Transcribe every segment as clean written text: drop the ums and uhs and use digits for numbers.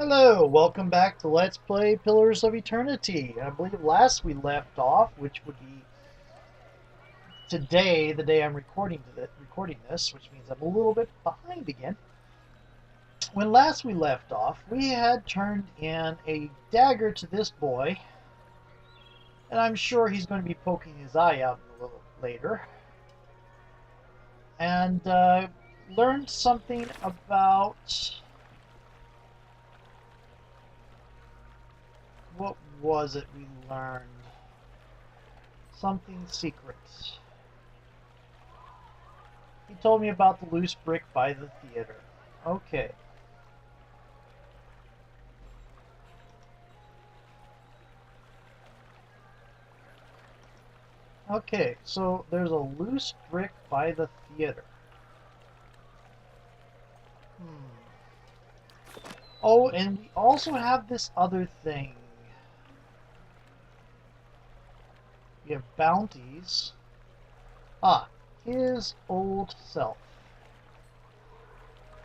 Hello, welcome back to Let's Play Pillars of Eternity. I believe last we left off, which would be today, the day I'm recording this, which means I'm a little bit behind again. When last we left off, we had turned in a dagger to this boy, and I'm sure he's going to be poking his eye out a little later, and learned something about... What was it we learned? Something secret. He told me about the loose brick by the theater. Okay. Okay, so there's a loose brick by the theater. Oh, and we also have this other thing. We have bounties. Ah, his old self.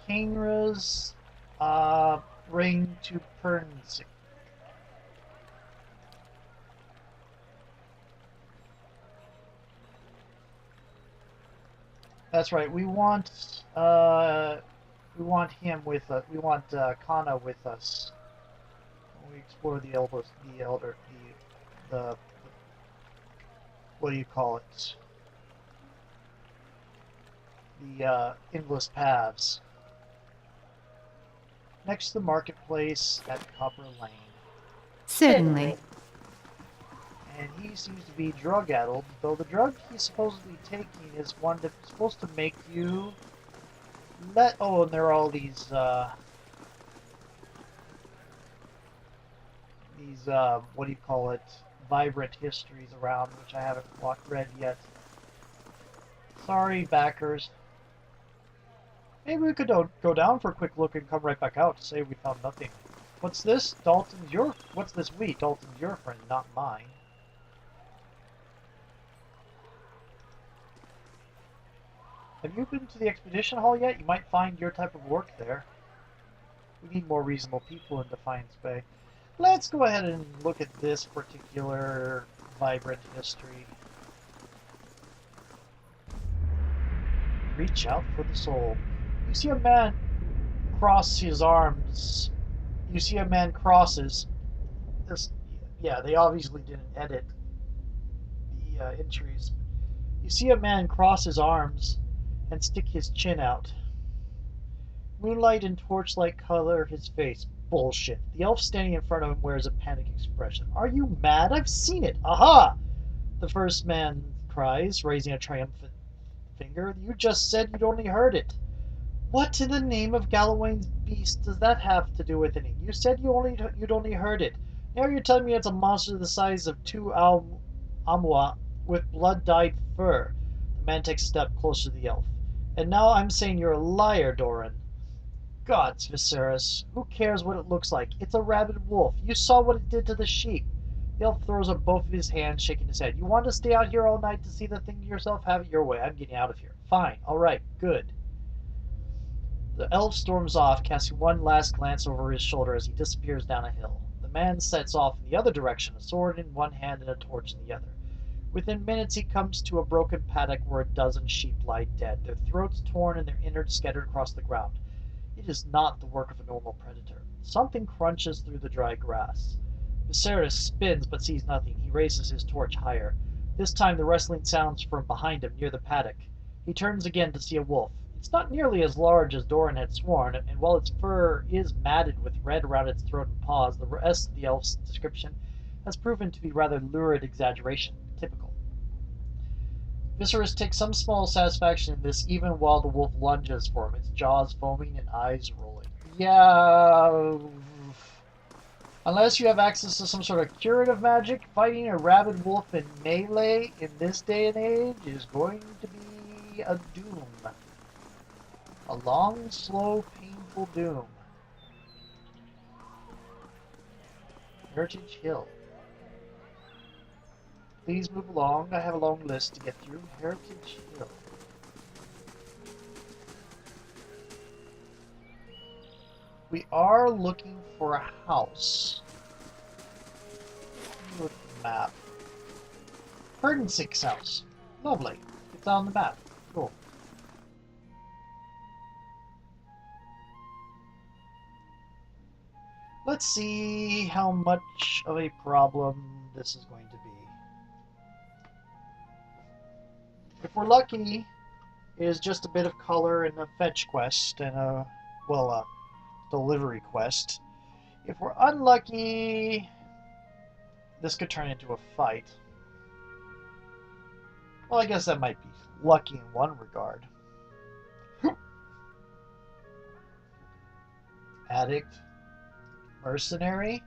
Kainra's ring to Purnisc. That's right. We want him with us. We want Kana with us. When we explore the what do you call it? The endless paths. Next to the marketplace at Copper Lane. Certainly. And he seems to be drug-addled, though the drug he's supposedly taking is one that's supposed to make you let... Oh, and there are all these, what do you call it, vibrant histories around, which I haven't read yet. Sorry, backers. Maybe we could go down for a quick look and come right back out to say we found nothing. What's this? What's this we? Dalton's your friend, not mine. Have you been to the expedition hall yet? You might find your type of work there. We need more reasonable people in Defiance Bay. Let's go ahead and look at this particular vibrant history. Reach out for the soul. You see a man cross his arms. You see a man crosses. This, yeah, they obviously didn't edit the entries. You see a man cross his arms and stick his chin out. Moonlight and torchlight color his face. Bullshit. The elf standing in front of him wears a panic expression. Are you mad? I've seen it. Aha! The first man cries, raising a triumphant finger. You just said you'd only heard it. What in the name of Galloway's beast does that have to do with anything? You said you'd only heard it. Now you're telling me it's a monster the size of two Amwa with blood-dyed fur. The man takes a step closer to the elf. And now I'm saying you're a liar, Doran. Gods, Viserys, who cares what it looks like? It's a rabid wolf. You saw what it did to the sheep. The elf throws up both of his hands, shaking his head. You want to stay out here all night to see the thing yourself? Have it your way. I'm getting out of here. Fine. All right. Good. The elf storms off, casting one last glance over his shoulder as he disappears down a hill. The man sets off in the other direction, a sword in one hand and a torch in the other. Within minutes he comes to a broken paddock where a dozen sheep lie dead, their throats torn and their innards scattered across the ground. It is not the work of a normal predator. Something crunches through the dry grass. Viserys spins but sees nothing. He raises his torch higher. This time the rustling sounds from behind him near the paddock. He turns again to see a wolf. It's not nearly as large as Doran had sworn, and while its fur is matted with red around its throat and paws, the rest of the elf's description has proven to be rather lurid exaggeration, typical. Viserys takes some small satisfaction in this even while the wolf lunges for him, its jaws foaming and eyes rolling. Yeah... Unless you have access to some sort of curative magic, fighting a rabid wolf in melee in this day and age is going to be a doom. A long, slow, painful doom. Heritage Hill. Please move along. I have a long list to get through. Heritage Hill. We are looking for a house. Let me look at the map. Purnisc's house. Lovely. It's on the map. Cool. Let's see how much of a problem this is going to be. If we're lucky, it is just a bit of color and a fetch quest and a, well, a delivery quest. If we're unlucky, this could turn into a fight. Well, I guess that might be lucky in one regard. Addict, mercenary,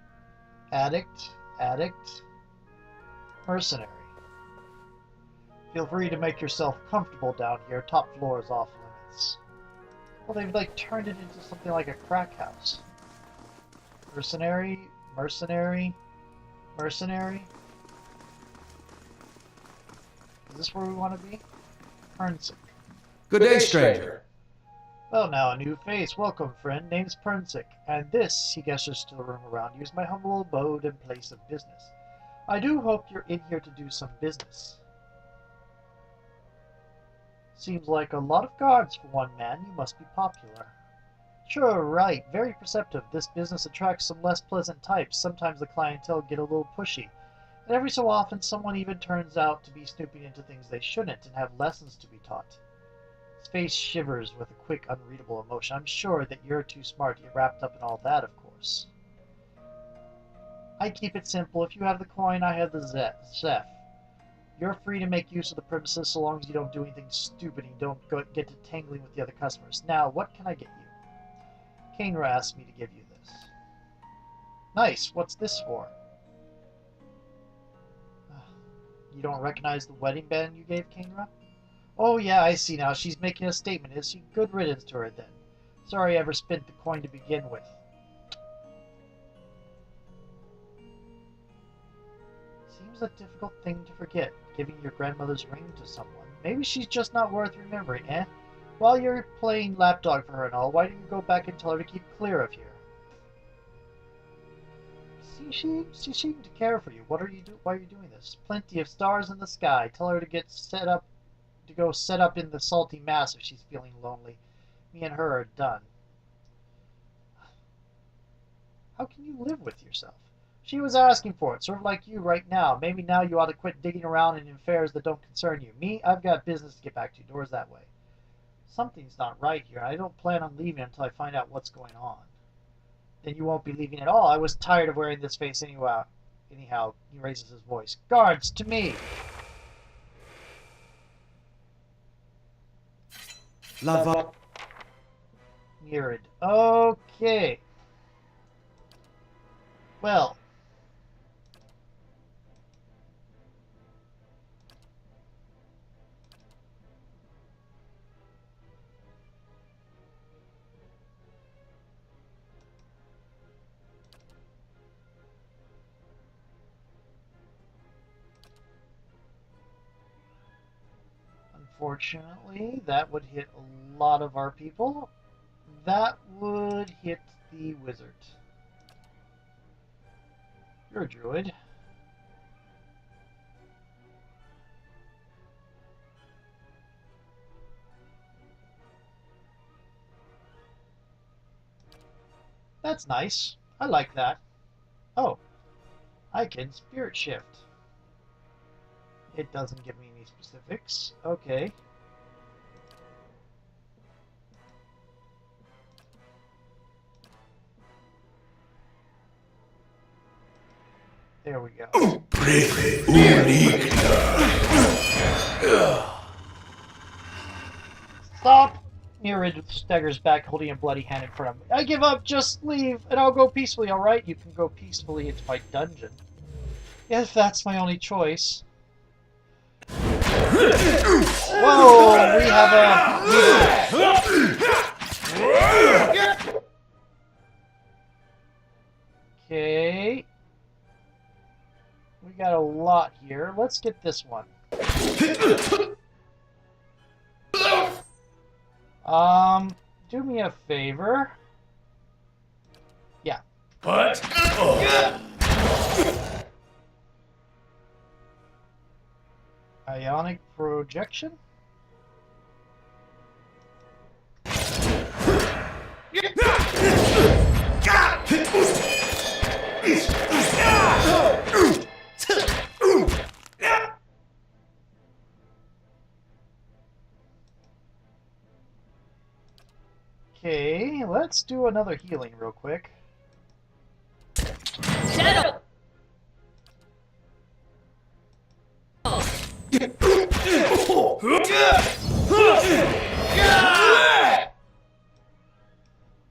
addict, addict, mercenary. Feel free to make yourself comfortable down here. Top floor is off limits. Well, they've like turned it into something like a crack house. Mercenary, mercenary, mercenary. Is this where we want to be? Purnisc. Good day, stranger. Well now, a new face. Welcome, friend. Name's Purnisc, and this, he gestures to the room around you, is my humble abode and place of business. I do hope you're in here to do some business. Seems like a lot of guards for one man. You must be popular. Sure, right. Very perceptive. This business attracts some less pleasant types. Sometimes the clientele get a little pushy. And every so often, someone even turns out to be snooping into things they shouldn't and have lessons to be taught. His face shivers with a quick, unreadable emotion. I'm sure that you're too smart to get wrapped up in all that, of course. I keep it simple. If you have the coin, I have the Zeph. You're free to make use of the premises so long as you don't do anything stupid and you don't get to tangling with the other customers. Now, what can I get you? Kainra asked me to give you this. Nice. What's this for? You don't recognize the wedding band you gave Kainra? Oh yeah, I see now. She's making a statement. Is she? Good riddance to her then. Sorry I ever spent the coin to begin with. Seems a difficult thing to forget, giving your grandmother's ring to someone. Maybe she's just not worth remembering, eh? While you're playing lapdog for her and all, why don't you go back and tell her to keep clear of here? She seemed to care for you. Why are you doing this? Plenty of stars in the sky. Tell her to go set up in the salty mass if she's feeling lonely. Me and her are done. How can you live with yourself? She was asking for it, sort of like you right now. Maybe now you ought to quit digging around in affairs that don't concern you. Me, I've got business to get back to. Doors that way. Something's not right here. I don't plan on leaving until I find out what's going on. Then you won't be leaving at all. I was tired of wearing this face anyhow. He raises his voice. Guards, to me! Lava. Murid. Okay. Well. Unfortunately, that would hit a lot of our people. That would hit the wizard. You're a druid. That's nice. I like that. Oh, I can spirit shift. It doesn't give me any specifics. Okay. There we go. Stop! Murid staggers back, holding a bloody hand in front of him. I give up. Just leave, and I'll go peacefully. All right? You can go peacefully into my dungeon. If that's my only choice. Whoa! We have a... Okay. We got a lot here. Let's get this one. Do me a favor. What? Ionic projection? Okay, let's do another healing real quick. Shadow!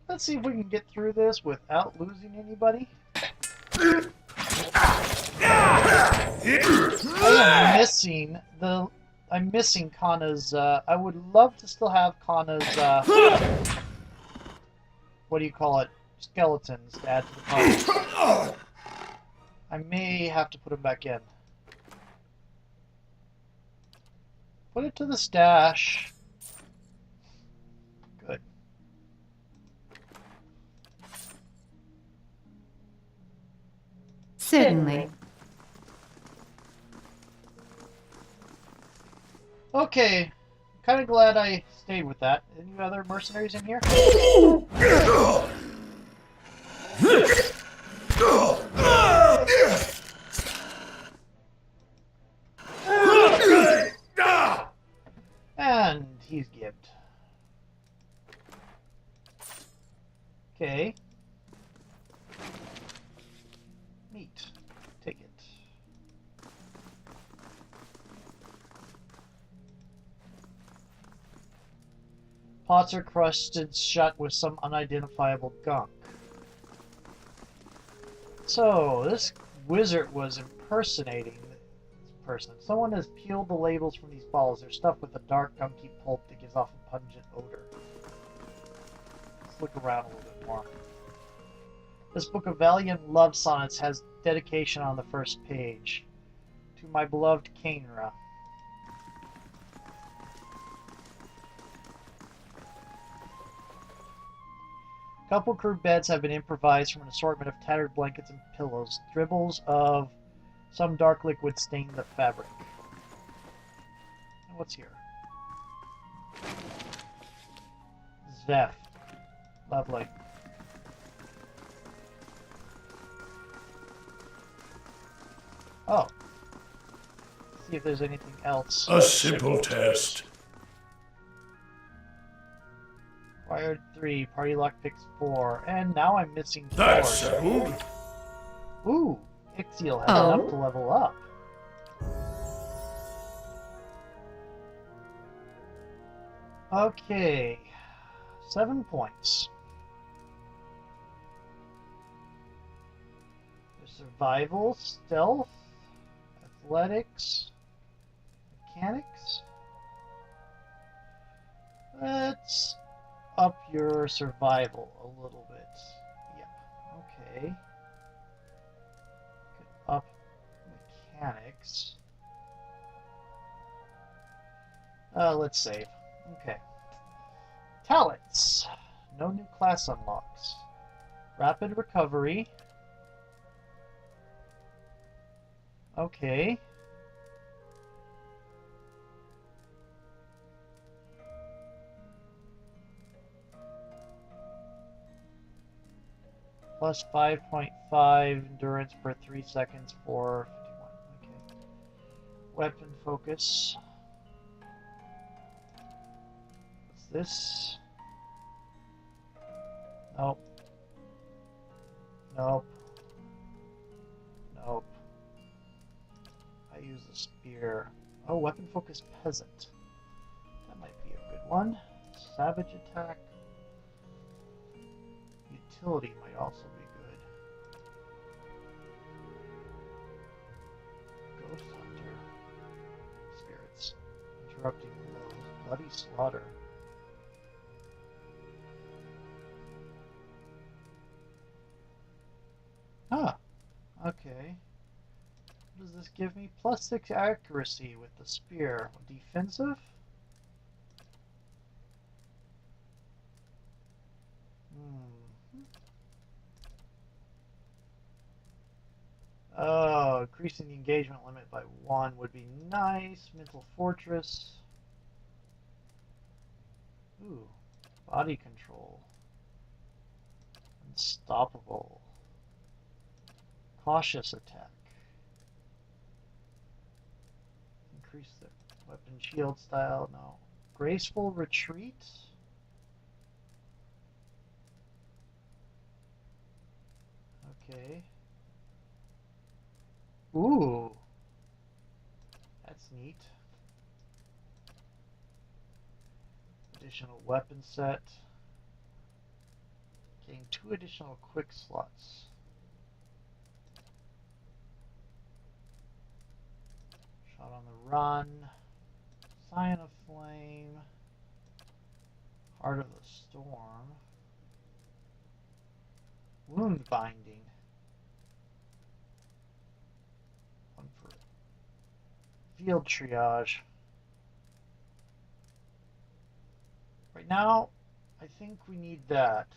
Let's see if we can get through this without losing anybody. I'm missing Kana's, I would love to still have Kana's, what do you call it, skeletons to add to the party. I may have to put them back in. Put it to the stash. Good. Certainly. Okay. Kind of glad I stayed with that. Any other mercenaries in here? And he's gibbed. Okay. Neat. Take it. Pots are crusted shut with some unidentifiable gunk. So, this wizard was impersonating this person. Someone has peeled the labels from these bottles. They're stuffed with a dark, gunky pulp that gives off a pungent odor. Let's look around a little bit more. This book of valiant love sonnets has dedication on the first page. To my beloved Kainra. Couple crew beds have been improvised from an assortment of tattered blankets and pillows. Dribbles of some dark liquid stain the fabric. And what's here? Zeph. Lovely. Oh. See if there's anything else. A simple test. Wired 3, party lockpicks 4, and now I'm missing 4. That's settled. Ooh, Ixiel has Oh. enough to level up. Okay, 7 points. There's survival, stealth, athletics, mechanics. Let's up your survival a little bit. Yep. Okay. Up mechanics. Let's save. Okay. Talents. No new class unlocks. Rapid recovery. Okay. Plus 5.5 endurance per 3 seconds for 51. Okay. Weapon focus. What's this? Nope. Nope. Nope. I use a spear. Oh, weapon focus peasant. That might be a good one. Savage attack. Utility might also be good. Ghost Hunter. Spirits. Interrupting blows. Bloody slaughter. Ah. Okay. What does this give me? Plus 6 accuracy with the spear. Defensive? Increasing the engagement limit by 1 would be nice. Mental Fortress. Ooh. Body control. Unstoppable. Cautious attack. Increase the weapon shield style. No. Graceful retreat. Okay. Ooh. That's neat. Additional weapon set. Gain 2 additional quick slots. Shot on the run. Sign of Flame. Heart of the Storm. Wound Binding. One for Field Triage. Right now, I think we need that.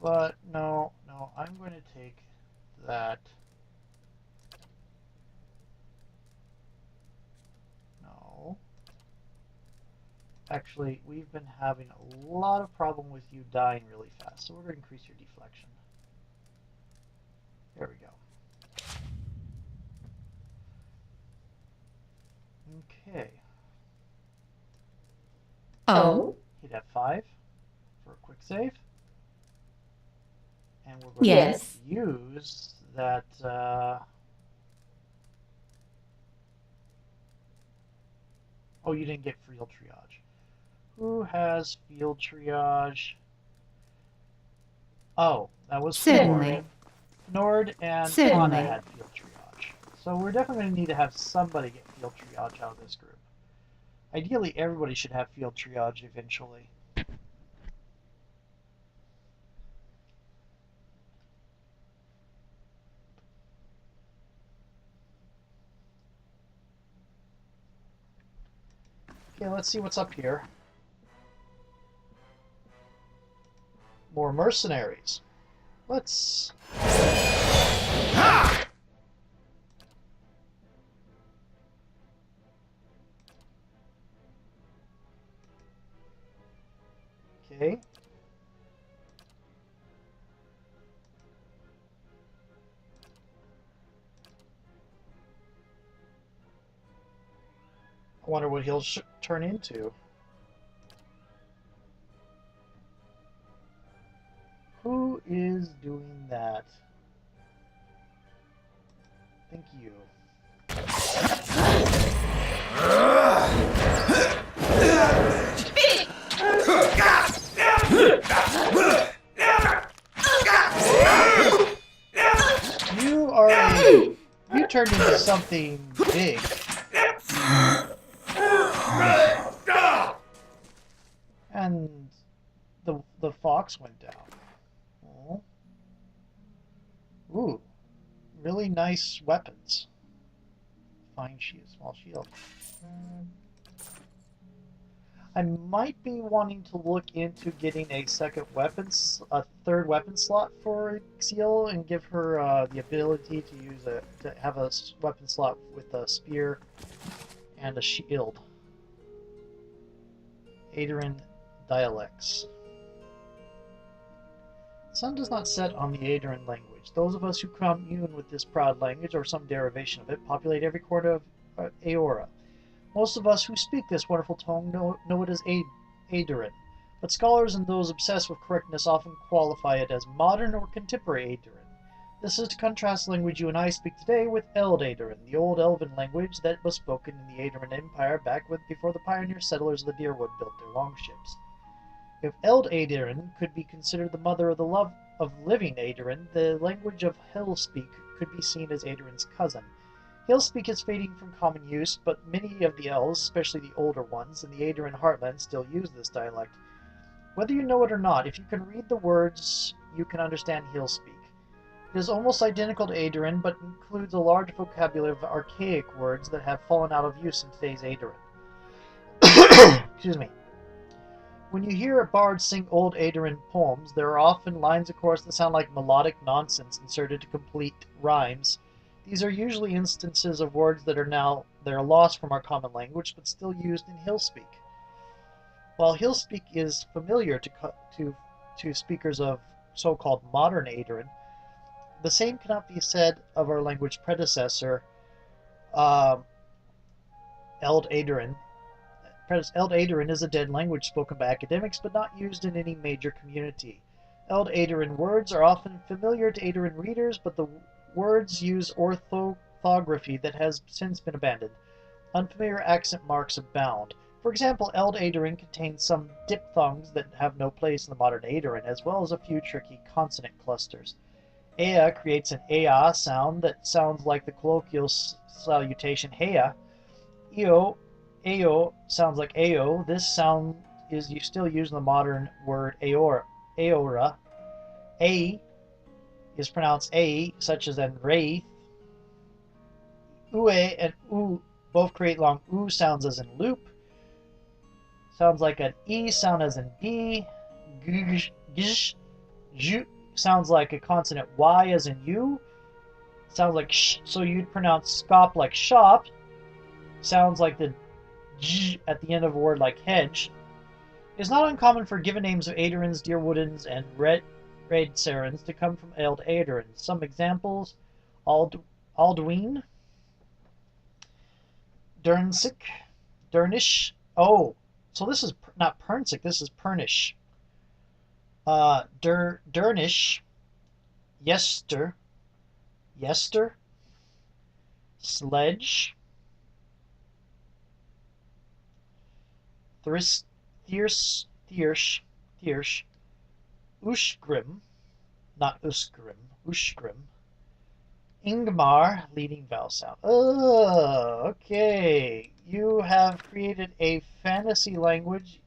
But no, I'm going to take that. No. Actually, we've been having a lot of problem with you dying really fast, so we're going to increase your deflection. There we go. Okay. Oh, Hit F5 for a quick save. And we're going yes. to use that. Oh, you didn't get field triage. Who has field triage? Oh, that was Certainly. Nord and Certainly. Anna had field triage. So we're definitely going to need to have somebody get field triage out of this group. Ideally, everybody should have field triage eventually. Okay, let's see what's up here. More mercenaries. Let's... Okay. I wonder what he'll turn into. Who is doing that? Thank you. You turned into something big. And the fox went down. Oh. Ooh, really nice weapons. Fine shield, small shield. I might be wanting to look into getting a third weapon slot for Seal and give her the ability to have a weapon slot with a spear and a shield. Aderin dialects. The sun does not set on the Aderin language. Those of us who commune with this proud language, or some derivation of it, populate every corner of Aora. Most of us who speak this wonderful tongue know it as Aderin, but scholars and those obsessed with correctness often qualify it as modern or contemporary Aderin. This is to contrast the language you and I speak today with Eld Aderin, the old elven language that was spoken in the Aderin Empire before the pioneer settlers of the Deerwood built their longships. If Eld Aderin could be considered the mother of the love of living Aderin, the language of Hillspeak could be seen as Aderin's cousin. Hillspeak is fading from common use, but many of the elves, especially the older ones, in the Aderin heartland still use this dialect. Whether you know it or not, if you can read the words, you can understand Hillspeak. It is almost identical to Aderin, but includes a large vocabulary of archaic words that have fallen out of use in today's Aderin. Excuse me. When you hear a bard sing old Aedarin poems, there are often lines of chorus that sound like melodic nonsense inserted to complete rhymes. These are usually instances of words that are lost from our common language, but still used in Hillspeak. While Hillspeak is familiar to speakers of so-called modern Aedarin, the same cannot be said of our language predecessor, Eld Aedarin. Eld Aedarin is a dead language spoken by academics, but not used in any major community. Eld Aedarin words are often familiar to Aedarin readers, but the words use orthography that has since been abandoned. Unfamiliar accent marks abound. For example, Eld Aedarin contains some diphthongs that have no place in the modern Aedarin, as well as a few tricky consonant clusters. Ea creates an Ea sound that sounds like the colloquial salutation Heya. Ao sounds like Ao. This sound is still used in the modern word Aora. A is pronounced A, such as in wraith. Ue and U both create long U sounds as in loop. Sounds like an E sound as in D. Gish, Ju sounds like a consonant Y as in U. Sounds like sh, so you'd pronounce scop like shop. Sounds like the J at the end of a word like hedge. It is not uncommon for given names of Aedarins, Deerwoodins, and Redsarins to come from Eld Aedarin. Some examples: Alduin, Durnsic, Durnish. Oh, so this is not Pernsic, this is Purnisc. Durnish, Yester, Sledge, Thiersch, Ushgrim, not Uskgrim, Ushgrim, Ingmar, leading vowel sound. Oh, okay. You have created a fantasy language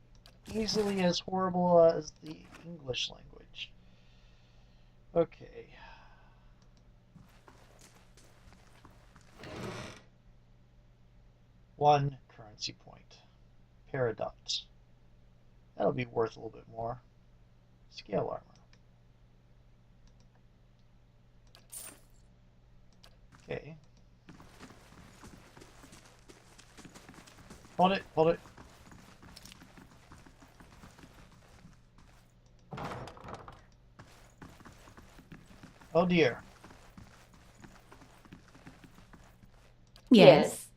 easily as horrible as the English language. Okay. One currency point. Paradox. That'll be worth a little bit more. Scale armor. Okay. Hold it, hold it. Oh dear. Yes.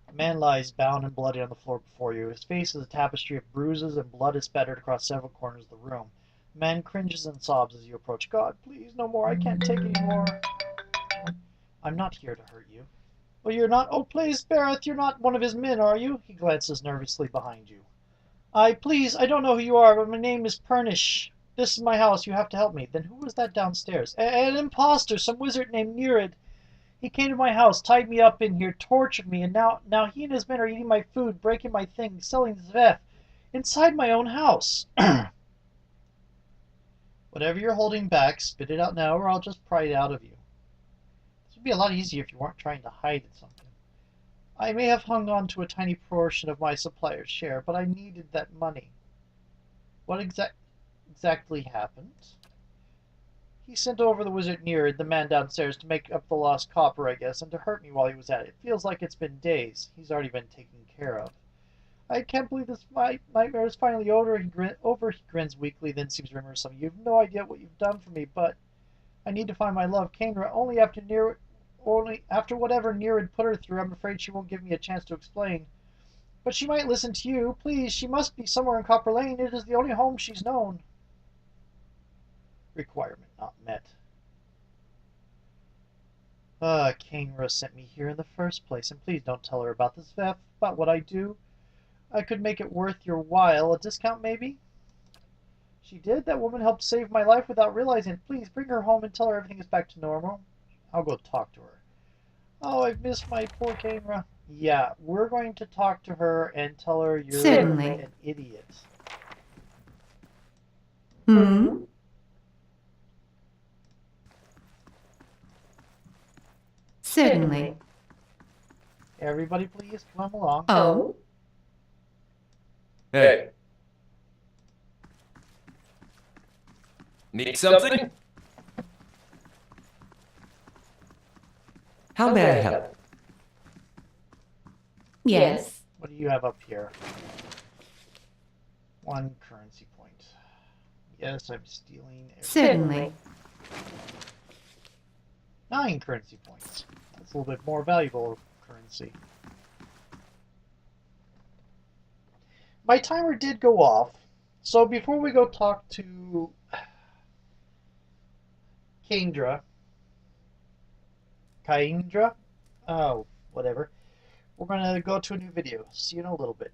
A man lies bound and bloody on the floor before you. His face is a tapestry of bruises, and blood is spattered across several corners of the room. The man cringes and sobs as you approach. God, please, no more. I can't take any more. I'm not here to hurt you. Oh, you're not? Oh, please, Bareth, you're not one of his men, are you? He glances nervously behind you. Please, I don't know who you are, but my name is Purnisc. This is my house. You have to help me. Then who was that downstairs? An impostor, some wizard named Nerid. He came to my house, tied me up in here, tortured me, and now he and his men are eating my food, breaking my things, selling Zveth inside my own house. Whatever you're holding back, spit it out now, or I'll just pry it out of you. This would be a lot easier if you weren't trying to hide something. I may have hung on to a tiny portion of my supplier's share, but I needed that money. What exactly happened? He sent over the wizard Nerid, the man downstairs, to make up the lost copper, I guess, and to hurt me while he was at it. Feels like it's been days. He's already been taken care of. I can't believe this nightmare is finally over. He grins weakly, then seems to remember something. You have no idea what you've done for me, but I need to find my love, Kainra. Only after whatever Nerid put her through, I'm afraid she won't give me a chance to explain. But she might listen to you. Please, she must be somewhere in Copper Lane. It is the only home she's known. Requirement not met. Kainra sent me here in the first place, and please don't tell her about this theft, about what I do. I could make it worth your while. A discount, maybe? She did? That woman helped save my life without realizing it. Please bring her home and tell her everything is back to normal. I'll go talk to her. Oh, I've missed my poor Kainra. Yeah, we're going to talk to her and tell her you're Certainly. an idiot. Hmm? Certainly. Everybody please come along. Oh? Hey, Need something? How may I help? Yes. What do you have up here? 1 currency point. Yes, I'm stealing everything. Certainly. 9 currency points. That's a little bit more valuable currency. My timer did go off, so before we go talk to Kaindra, oh, whatever, we're going to go to a new video. See you in a little bit.